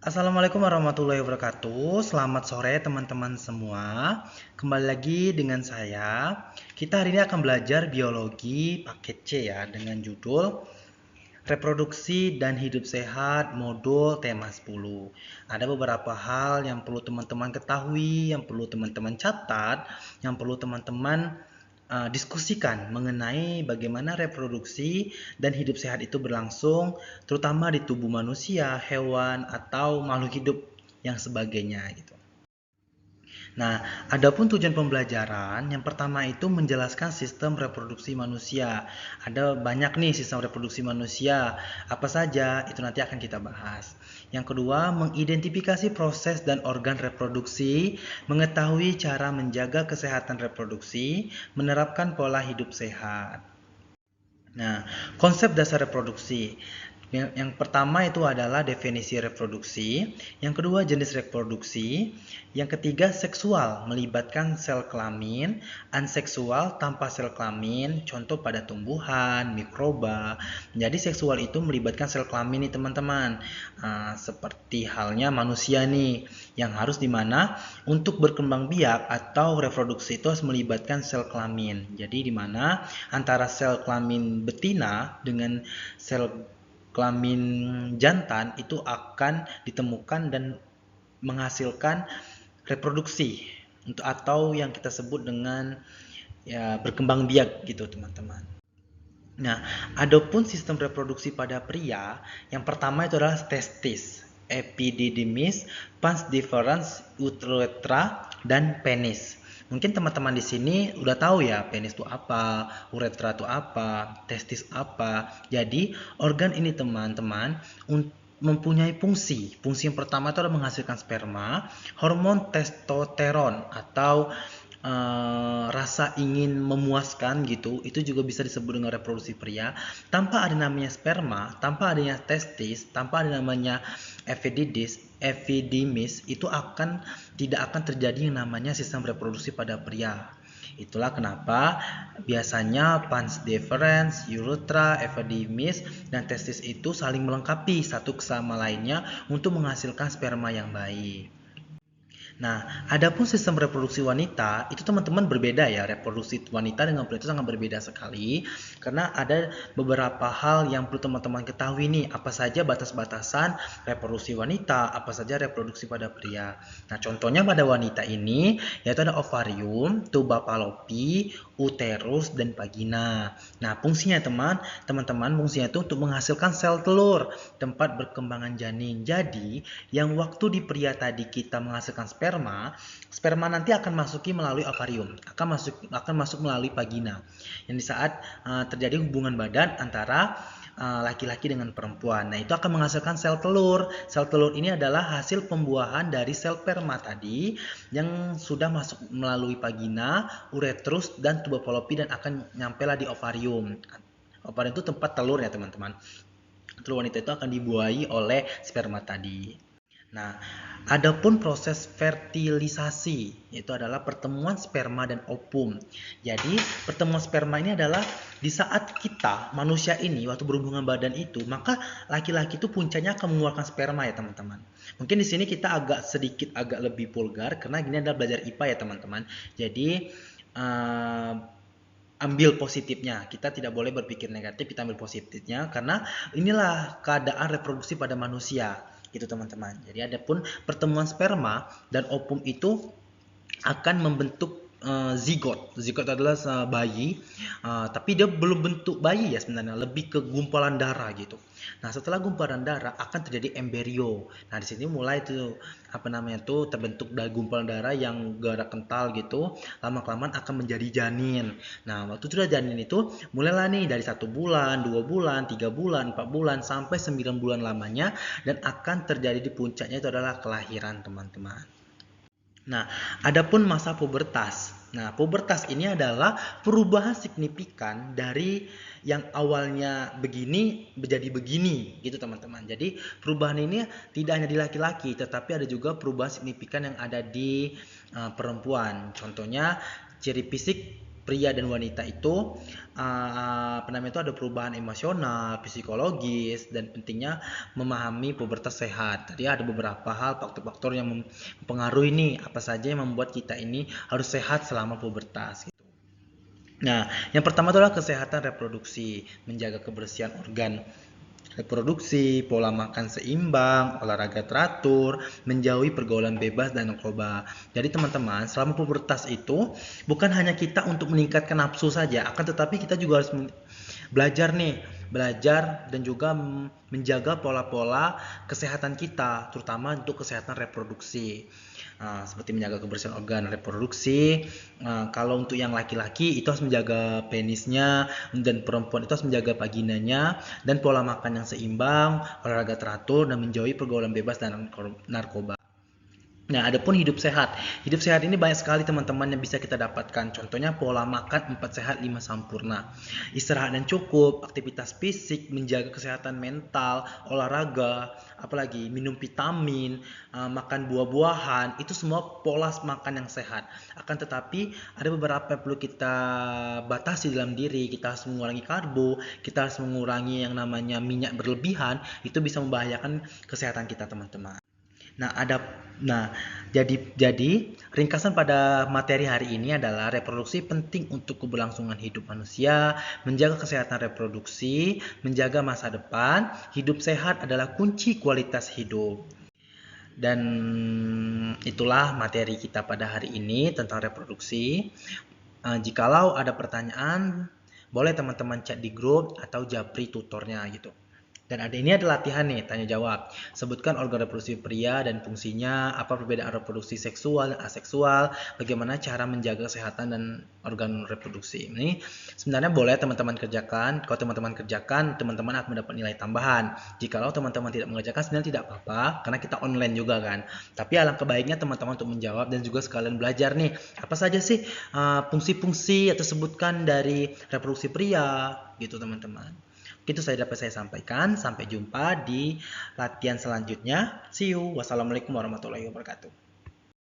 Assalamualaikum warahmatullahi wabarakatuh. Selamat sore teman-teman semua. Kembali lagi dengan saya. Kita hari ini akan belajar biologi paket C ya dengan judul Reproduksi dan Hidup Sehat modul tema 10. Ada beberapa hal yang perlu teman-teman ketahui, yang perlu teman-teman catat, yang perlu teman-teman diskusikan mengenai bagaimana reproduksi dan hidup sehat itu berlangsung, terutama di tubuh manusia, hewan, atau makhluk hidup yang sebagainya gitu. Nah, adapun tujuan pembelajaran, yang pertama itu menjelaskan sistem reproduksi manusia. Ada banyak nih sistem reproduksi manusia, apa saja itu nanti akan kita bahas. Yang kedua, mengidentifikasi proses dan organ reproduksi, mengetahui cara menjaga kesehatan reproduksi, menerapkan pola hidup sehat. Nah, konsep dasar reproduksi. Yang pertama itu adalah definisi reproduksi, yang kedua jenis reproduksi, yang ketiga seksual melibatkan sel kelamin, anseksual tanpa sel kelamin, contoh pada tumbuhan, mikroba. Jadi seksual itu melibatkan sel kelamin nih teman-teman. Seperti halnya manusia nih, yang harus dimana untuk berkembang biak atau reproduksi itu harus melibatkan sel kelamin. Jadi dimana antara sel kelamin betina dengan sel kelamin jantan itu akan ditemukan dan menghasilkan reproduksi atau yang kita sebut dengan ya berkembang biak gitu teman-teman. Nah, adapun sistem reproduksi pada pria, yang pertama itu adalah testis, epididymis, pars deferens, urethra, dan penis. Mungkin teman-teman di sini udah tahu ya penis itu apa, uretra itu apa, testis apa. Jadi organ ini teman-teman mempunyai fungsi. Fungsi yang pertama itu adalah menghasilkan sperma, hormon testosteron atau rasa ingin memuaskan gitu, itu juga bisa disebut dengan reproduksi pria. Tanpa ada namanya sperma, tanpa adanya testis, tanpa ada namanya epididymis, itu tidak akan terjadi yang namanya sistem reproduksi pada pria. Itulah kenapa biasanya pars deferens, urethra, epididymis, dan testis itu saling melengkapi satu sama lainnya untuk menghasilkan sperma yang baik. Nah, adapun sistem reproduksi wanita itu teman-teman berbeda ya. Reproduksi wanita dengan pria itu sangat berbeda sekali karena ada beberapa hal yang perlu teman-teman ketahui nih. Apa saja batas-batasan reproduksi wanita, apa saja reproduksi pada pria. Nah, contohnya pada wanita ini yaitu ada ovarium, tuba fallopi, uterus, dan vagina. Nah, fungsinya teman-teman fungsinya itu untuk menghasilkan sel telur, tempat berkembangan janin. Jadi, yang waktu di pria tadi kita menghasilkan sperma nanti akan masuki melalui ovarium, akan masuk melalui vagina. Yang di saat terjadi hubungan badan antara laki-laki dengan perempuan. Nah, itu akan menghasilkan sel telur. Sel telur ini adalah hasil pembuahan dari sel sperma tadi yang sudah masuk melalui vagina, uretrus, dan tuba fallopi dan akan nyampelah di ovarium. Ovarium itu tempat telur ya teman-teman. Telur wanita itu akan dibuahi oleh sperma tadi. Nah, adapun proses fertilisasi itu adalah pertemuan sperma dan ovum. Jadi, pertemuan sperma ini adalah di saat kita manusia ini waktu berhubungan badan itu, maka laki-laki itu puncaknya akan mengeluarkan sperma ya teman-teman. Mungkin di sini kita agak lebih vulgar karena ini adalah belajar IPA ya teman-teman. Jadi ambil positifnya, kita tidak boleh berpikir negatif, kita ambil positifnya karena inilah keadaan reproduksi pada manusia gitu teman-teman. Jadi adapun pertemuan sperma dan ovum itu akan membentuk zigot. Zigot adalah bayi, tapi dia belum bentuk bayi ya sebenarnya, lebih ke gumpalan darah gitu. Nah, setelah gumpalan darah akan terjadi embrio. Nah, di sini mulai tuh terbentuk dari gumpalan darah yang darah kental gitu, lama-kelamaan akan menjadi janin. Nah, waktu sudah janin itu mulailah nih dari 1 bulan, 2 bulan, 3 bulan, 4 bulan sampai 9 bulan lamanya dan akan terjadi di puncaknya itu adalah kelahiran teman-teman. Nah, adapun masa pubertas. Nah, pubertas ini adalah perubahan signifikan dari yang awalnya begini menjadi begini, gitu teman-teman. Jadi, perubahan ini tidak hanya di laki-laki, tetapi ada juga perubahan signifikan yang ada di perempuan. Contohnya, ciri fisik pria dan wanita itu ada perubahan emosional, psikologis, dan pentingnya memahami pubertas sehat. Tadi ada beberapa hal faktor-faktor yang mempengaruhi nih apa saja yang membuat kita ini harus sehat selama pubertas gitu. Nah, yang pertama adalah kesehatan reproduksi, menjaga kebersihan organ reproduksi, pola makan seimbang, olahraga teratur, menjauhi pergaulan bebas dan narkoba. Jadi teman-teman, selama pubertas itu bukan hanya kita untuk meningkatkan nafsu saja, akan tetapi kita juga harus belajar dan juga menjaga pola-pola kesehatan kita, terutama untuk kesehatan reproduksi. Seperti menjaga kebersihan organ reproduksi. Kalau untuk yang laki-laki itu harus menjaga penisnya, dan perempuan itu harus menjaga vaginanya, dan pola makan yang seimbang, olahraga teratur, dan menjauhi pergaulan bebas dan narkoba. Nah, adapun hidup sehat. Hidup sehat ini banyak sekali teman-teman yang bisa kita dapatkan. Contohnya pola makan 4 sehat 5 sempurna. Istirahat yang cukup, aktivitas fisik, menjaga kesehatan mental, olahraga, apalagi minum vitamin, makan buah-buahan, itu semua pola makan yang sehat. Akan tetapi ada beberapa yang perlu kita batasi dalam diri. Kita harus mengurangi karbo, kita harus mengurangi yang namanya minyak berlebihan, itu bisa membahayakan kesehatan kita, teman-teman. Jadi ringkasan pada materi hari ini adalah reproduksi penting untuk keberlangsungan hidup manusia, menjaga kesehatan reproduksi, menjaga masa depan, hidup sehat adalah kunci kualitas hidup. Dan itulah materi kita pada hari ini tentang reproduksi. Jikalau ada pertanyaan, boleh teman-teman chat di grup atau japri tutornya gitu. Dan ini ada latihan nih, tanya jawab. Sebutkan organ reproduksi pria dan fungsinya, apa perbedaan reproduksi seksual dan aseksual, bagaimana cara menjaga kesehatan dan organ reproduksi. Ini sebenarnya boleh teman-teman kerjakan. Kalau teman-teman kerjakan, teman-teman akan mendapat nilai tambahan. Jikalau teman-teman tidak mengerjakan, sebenarnya tidak apa-apa, karena kita online juga kan. Tapi alangkah baiknya teman-teman untuk menjawab dan juga sekalian belajar nih, apa saja sih fungsi-fungsi atau sebutkan dari reproduksi pria, gitu teman-teman. Itu saja dapat saya sampaikan. Sampai jumpa di latihan selanjutnya. See you. Wassalamualaikum warahmatullahi wabarakatuh.